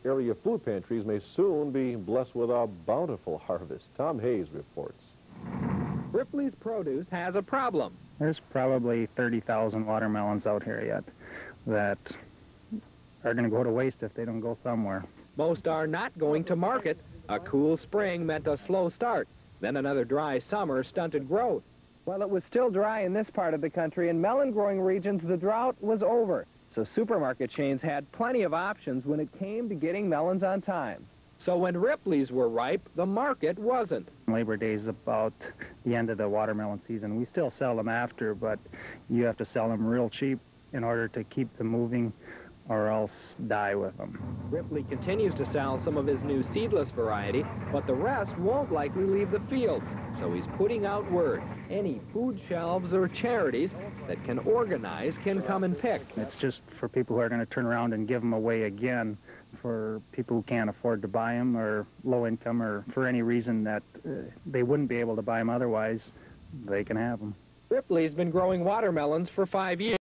Area food pantries may soon be blessed with a bountiful harvest. Tom Hayes reports. Ripley's Produce has a problem. There's probably 30,000 watermelons out here yet that are going to go to waste if they don't go somewhere. Most are not going to market. A cool spring meant a slow start. Then another dry summer stunted growth. While it was still dry in this part of the country, in melon-growing regions, the drought was over. So supermarket chains had plenty of options when it came to getting melons on time. So when Ripley's were ripe, the market wasn't. Labor Day is about the end of the watermelon season. We still sell them after, but you have to sell them real cheap in order to keep them moving or else die with them. Ripley continues to sell some of his new seedless variety, but the rest won't likely leave the field. So he's putting out word. Any food shelves or charities that can organize can come and pick. It's just for people who are going to turn around and give them away again, for people who can't afford to buy them or low income or for any reason that they wouldn't be able to buy them otherwise, they can have them. Ripley's been growing watermelons for 5 years.